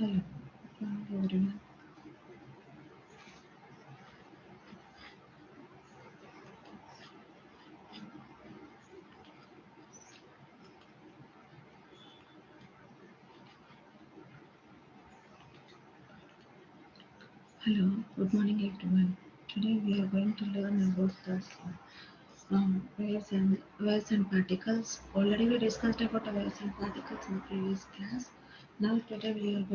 Hello, everyone. Hello, good morning, everyone. Today we are going to learn about the waves and particles. Already we discussed about the waves and particles in the previous class. Now today we are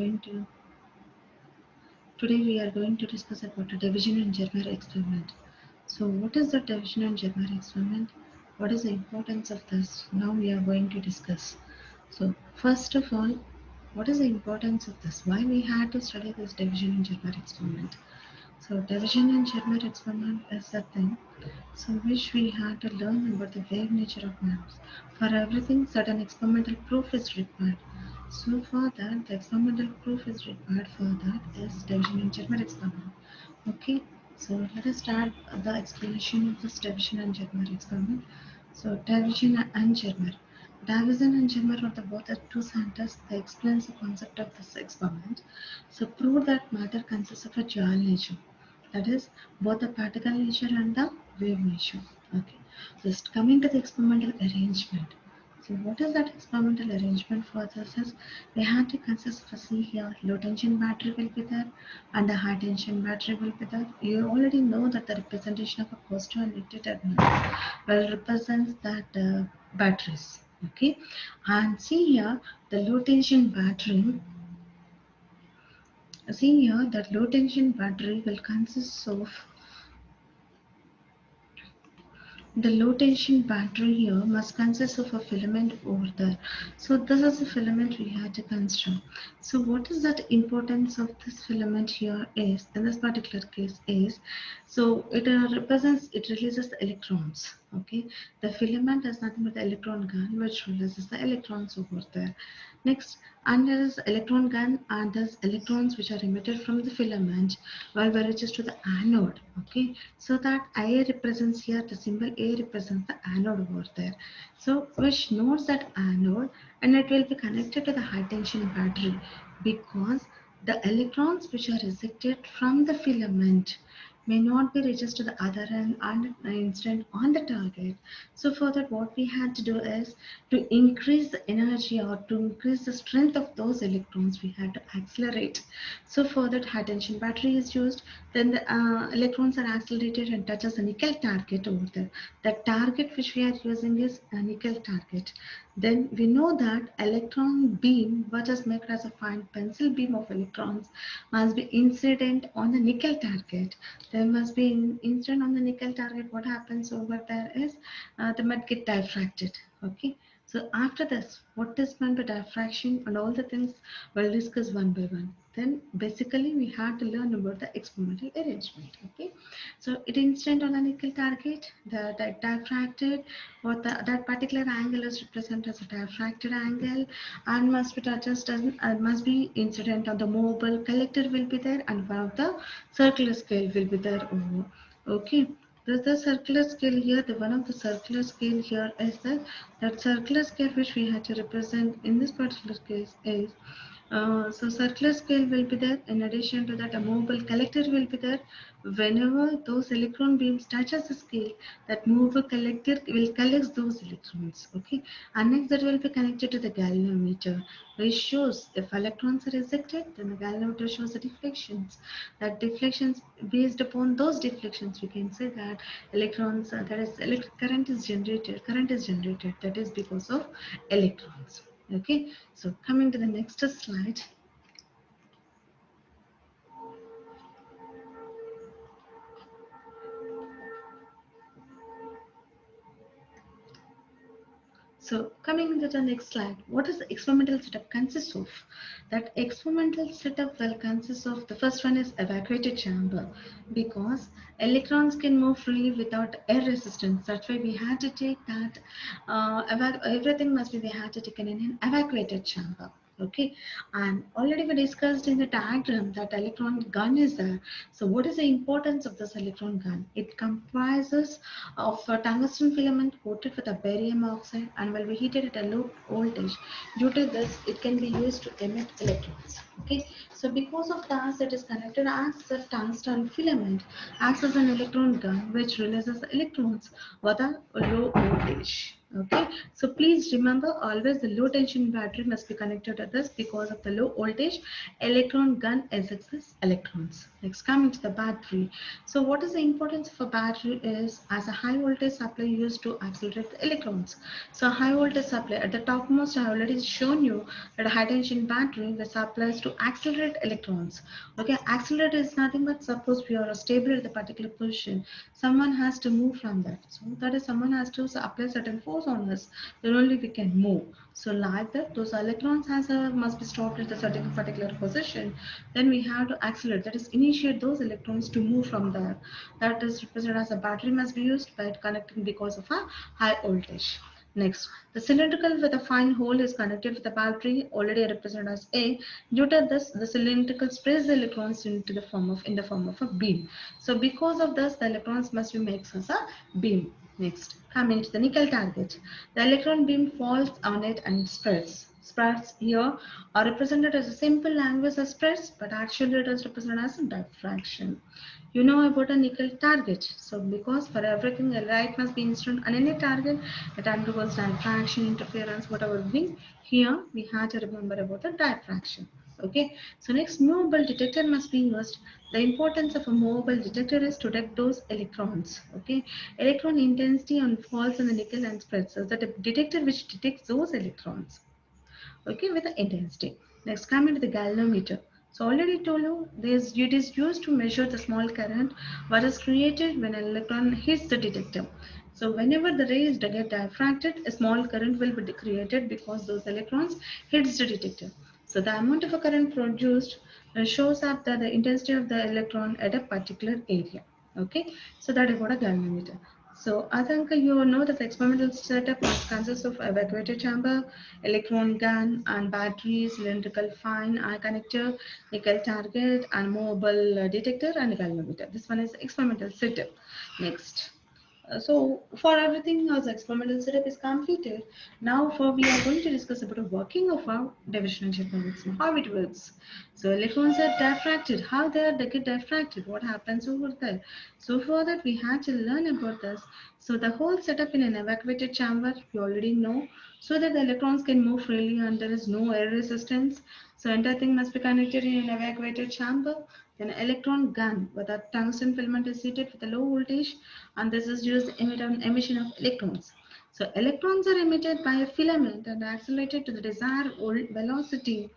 going to discuss about the Davisson and Germer experiment. So what is the Davisson and Germer experiment? What is the importance of this? Now we are going to discuss. So first of all, what is the importance of this? Why we had to study this Davisson and Germer experiment? So Davisson and Germer experiment is the thing. So which we had to learn about the wave nature of maps. For everything, certain experimental proof is required. So for that, the experimental proof is required for that is Davisson and Germer experiment. Okay, so let us start the explanation of this Davisson and Germer experiment. So Davisson and Germer. Davisson and Germer are both the two scientists that explains the concept of this experiment. So prove that matter consists of a dual nature. That is both the particle nature and the wave nature. Okay. Just coming to the experimental arrangement. So what is that experimental arrangement for this is we have to consist of a see here low tension battery will be there and a high tension battery will be there. You already know that the representation of a positive and negative terminal will represents that batteries. Okay. And see here the low tension battery. See here that low tension battery will consist of the low tension battery here must consist of a filament over there. So this is the filament we had to construct. So what is that importance of this filament here is, in this particular case is, so it represents, it releases the electrons. Okay, the filament is nothing but the electron gun which releases the electrons over there. Next, and there is electron gun and there's electrons which are emitted from the filament while reaches to the anode. Okay, so that A represents here, the symbol A represents the anode over there. So which notes that anode and it will be connected to the high tension battery because the electrons which are ejected from the filament may not be reached to the other end and instant on the target. So for that what we had to do is to increase the energy or to increase the strength of those electrons we had to accelerate. So for that high tension battery is used, then the electrons are accelerated and touches the nickel target over there. The target which we are using is a nickel target. Then we know that electron beam, what is made as a fine pencil beam of electrons, must be incident on the nickel target. There must be incident on the nickel target. What happens over there is the might get diffracted. Okay. So after this, what is meant by diffraction and all the things we'll discuss one by one. Then basically we have to learn about the experimental arrangement. Okay, so it incident on a nickel target, the diffracted, or that particular angle is represented as a diffracted angle, and must be touched as must be incident on the movable collector will be there, and one of the circular scale will be there over. Okay. There's the circular scale here. The one of the circular scale here is that circular scale which we had to represent in this particular case is so circular scale will be there. In addition to that, a movable collector will be there. Whenever those electron beams touches the scale, that movable collector will collect those electrons. Okay, and next that will be connected to the galvanometer, which shows if electrons are ejected, then the galvanometer shows the deflections. That deflections, based upon those deflections, we can say that electrons, that is electric current is generated. Current is generated. That is because of electrons. Okay, so coming to the next slide. So coming to the next slide, what does the experimental setup consist of? That experimental setup will consist of, the first one is evacuated chamber, because electrons can move freely without air resistance. That's why we had to take that, everything must be, we had to take in an evacuated chamber. Okay, and already we discussed in the diagram that electron gun is there. So what is the importance of this electron gun? It comprises of a tungsten filament coated with a barium oxide and will be heated at a low voltage. Due to this, it can be used to emit electrons. Okay, so because of that, it is connected as a tungsten filament, acts as an electron gun which releases electrons with a low voltage. Okay, so please remember always the low tension battery must be connected to this because of the low voltage electron gun ejects electrons. Next, coming to the battery. So what is the importance of a battery is as a high voltage supply used to accelerate the electrons. So high voltage supply at the topmost I have already shown you that a high tension battery the supplies to accelerate electrons. Okay, accelerate is nothing but suppose we are stable at the particular position, someone has to move from that. So that is someone has to apply certain force on us, then only we can move. So like that, those electrons must be stopped at a certain particular position. Then we have to accelerate, that is initiate those electrons to move from there. That is represented as a battery must be used by connecting because of a high voltage. Next, the cylindrical with a fine hole is connected with the battery already represented as A. Due to this, the cylindrical sprays the electrons into the form of in the form of a beam. So because of this, the electrons must be makes as a beam. Next, coming to the nickel target. The electron beam falls on it and spreads. Spreads here are represented as a simple language as spreads, but actually it is represented as a diffraction. You know about a nickel target. So because for everything a light must be incident on any target, it undergoes diffraction, interference, whatever we here we have to remember about the diffraction. Okay. So next movable detector must be used. The importance of a movable detector is to detect those electrons. Okay. Electron intensity on falls in the nickel and spreads. So that a detector which detects those electrons, okay, with the intensity. Next, coming to the galvanometer. So already told you this it is used to measure the small current what is created when an electron hits the detector. So whenever the rays get diffracted, a small current will be created because those electrons hits the detector. So the amount of a current produced shows up that the intensity of the electron at a particular area. Okay, so that is what a galvanometer. So I think you know that the experimental setup consists of evacuator chamber, electron gun, and battery, cylindrical fine eye connector, nickel target, and mobile detector and galvanometer. This one is experimental setup. Next. So for everything as experimental setup is completed, now for we are going to discuss about the working of our division mechanism, how it works. So electrons are diffracted, how they get diffracted, what happens over there. So for that we had to learn about this. So the whole setup in an evacuated chamber, you already know, so that the electrons can move freely and there is no air resistance. So entire thing must be connected in an evacuated chamber. Then electron gun where the tungsten filament is heated with a low voltage and this is used to emit an emission of electrons. So electrons are emitted by a filament and accelerated to the desired velocity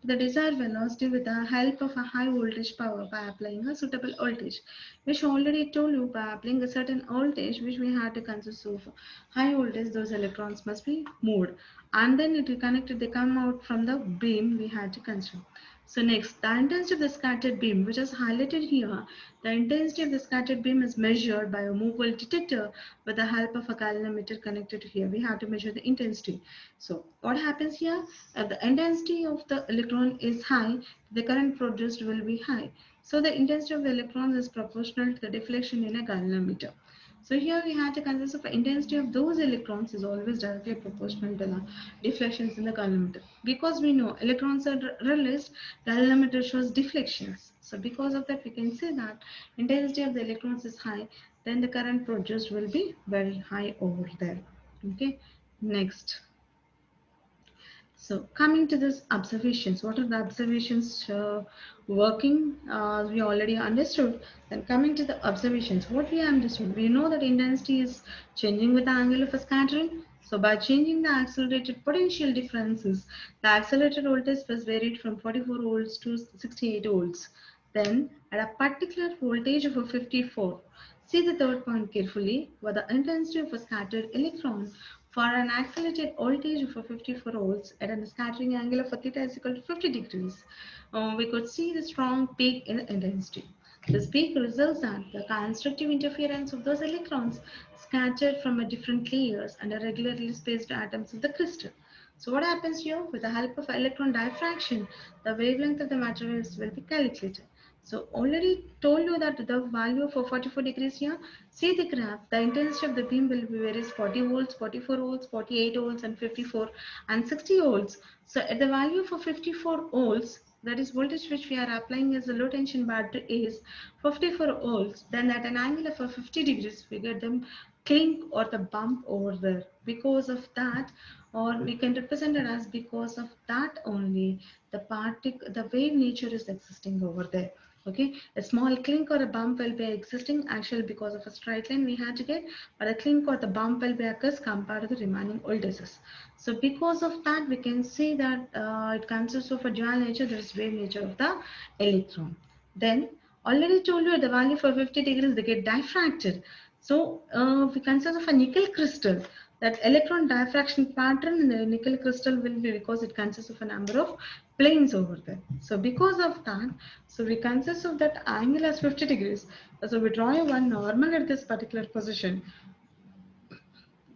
with the help of a high voltage power by applying a suitable voltage, which already told you by applying a certain voltage which we had to consist of high voltage, those electrons must be moved and then it will connect, they come out from the beam we had to consider. So next, the intensity of the scattered beam, which is highlighted here, the intensity of the scattered beam is measured by a movable detector with the help of a galvanometer connected to here. We have to measure the intensity. So what happens here? If the intensity of the electron is high, the current produced will be high. So the intensity of the electrons is proportional to the deflection in a galvanometer. So here we have to consider the intensity of those electrons is always directly proportional to the deflections in the galvanometer. Because we know electrons are released, galvanometer shows deflections. So because of that we can say that intensity of the electrons is high, then the current produced will be very high over there. Okay, next. So coming to this observations, what are the observations working? We already understood. Then coming to the observations, what we understood, we know that intensity is changing with the angle of a scattering. So by changing the accelerated potential differences, the accelerated voltage was varied from 44 volts to 68 volts. Then at a particular voltage of a 54, see the third point carefully, where the intensity of a scattered electron for an accelerated voltage of a 54 volts at a scattering angle of a theta is equal to 50 degrees, we could see the strong peak in intensity. This peak results in the constructive interference of those electrons scattered from a different layers and regularly spaced atoms of the crystal. So what happens here? With the help of electron diffraction, the wavelength of the materials will be calculated. So already told you that the value for 44 degrees here, see the graph, the intensity of the beam will be varies 40 volts, 44 volts, 48 volts and 54 and 60 volts. So at the value for 54 volts, that is voltage which we are applying as a low tension battery is 54 volts, then at an angle of 50 degrees we get them clink or the bump over there. Because of that, or we can represent it as because of that only the wave nature is existing over there. Okay, a small clink or a bump will be existing actually because of a straight line we had to get, but a clink or the bump will be occurs compared to the remaining voltages. So because of that, we can see that it consists of a dual nature, that is wave nature of the electron. Then already told you the value for 50 degrees they get diffracted. So we consider of a nickel crystal. That electron diffraction pattern in the nickel crystal will be because it consists of a number of planes over there. So because of that, so we consist of that angle as 50 degrees. So we draw a one normal at this particular position.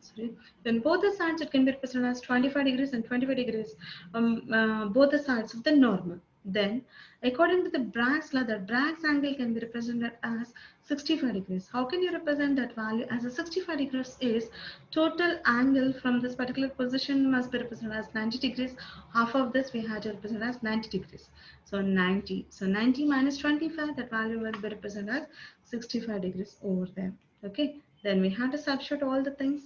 Sorry. Then both the sides it can be represented as 25 degrees and 25 degrees, both the sides of the normal. Then according to the Bragg's law, the Bragg's angle can be represented as 65 degrees. How can you represent that value as a 65 degrees is total angle from this particular position must be represented as 90 degrees. Half of this we had to represent as 90 degrees. So 90. So 90 minus 25, that value will be represented as 65 degrees over there. Okay. Then we have to substitute all the things.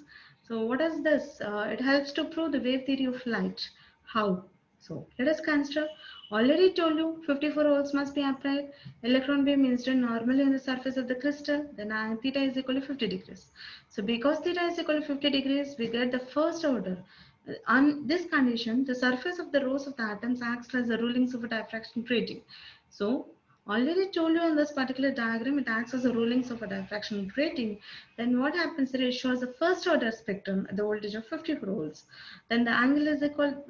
So what is this? It helps to prove the wave theory of light. How? So let us consider. Already told you 54 volts must be applied. Electron beam incident normally on the surface of the crystal. Then theta is equal to 50 degrees. So because theta is equal to 50 degrees, we get the first order. On this condition, the surface of the rows of the atoms acts as the rulings of a diffraction grating. So already told you in this particular diagram, it acts as the rulings of a diffraction grating. Then what happens is it shows the first order spectrum at the voltage of 50 volts. Then the angle is equal,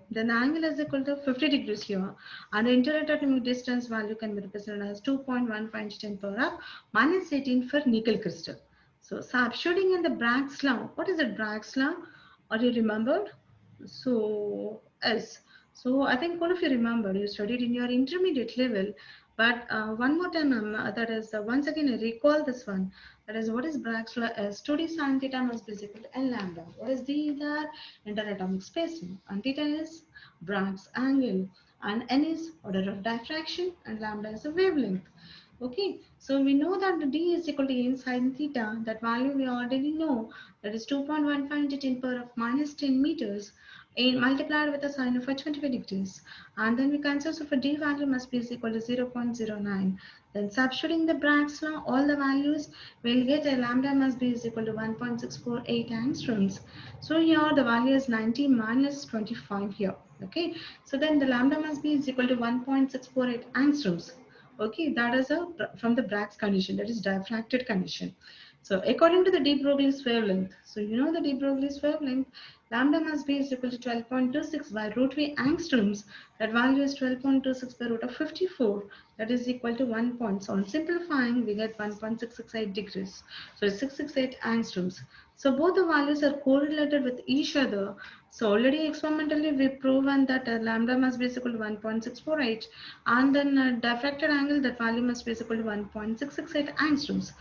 then the angle is equal to 50 degrees here, and the interatomic distance value can be represented as 2.15 to 10 power of minus 18 for nickel crystal. So substituting in the Bragg's law, what is the Bragg's law? Are you remembered? So, yes. So, I think all of you remember you studied in your intermediate level. But one more time, that is, once again, I recall this one. That is, what is Bragg's law? 2D sin theta must be equal to N lambda. What is the there? Interatomic spacing. And theta is Bragg's angle. And N is order of diffraction. And lambda is the wavelength. Okay, so we know that the d is equal to n sine theta. That value we already know. That is 2.15 to 10 power of minus 10 meters in multiplied with a sine of 25 degrees. And then we consider of a d value must be is equal to 0.09. Then substituting the Bragg's law, all the values, we'll get a lambda must be is equal to 1.648 angstroms. So here the value is 90 minus 25 here. Okay, so then the lambda must be is equal to 1.648 angstroms. Okay, that is from the Bragg's condition, that is diffracted condition. So according to the de Broglie's wavelength, so you know the de Broglie's wavelength, lambda must be is equal to 12.26 by root V angstroms. That value is 12.26 by root of 54. That is equal to 1 point. So on simplifying, we get 1.668 degrees. So it's 668 angstroms. So both the values are correlated with each other. So already experimentally we've proven that lambda must be equal to 1.648, and then diffracted angle, that value must be equal to 1.668 angstroms.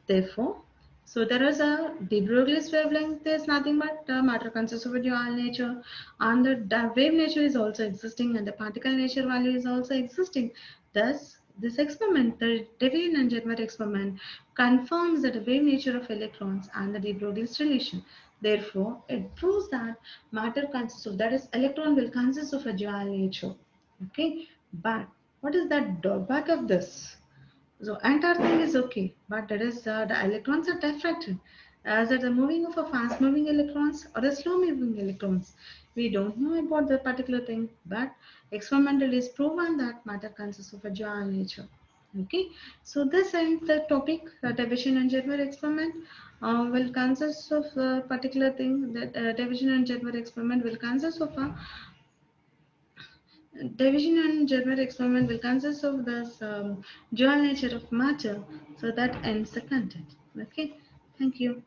Therefore, so there is a de Broglie's wavelength is nothing but matter consists of a dual nature, and the wave nature is also existing, and the particle nature value is also existing. Thus, this experiment, the Davisson and Germer experiment, confirms that the wave nature of electrons and the de Broglie's relation. Therefore, it proves that matter consists of, that is, electron will consist of a dual nature. Okay, but what is that drawback of this? So entire thing is okay, but that is the electrons are diffracted. As it the moving of a fast moving electrons or a slow moving electrons. We don't know about the particular thing, but experimentally is proven that matter consists of a dual nature. Okay, so this ends the topic, Davisson and Germer experiment. Will consist of a particular thing, that Davisson and Germer experiment will consist of a Division and Germer experiment will consist of this dual nature of matter. So that ends the content. Okay, thank you.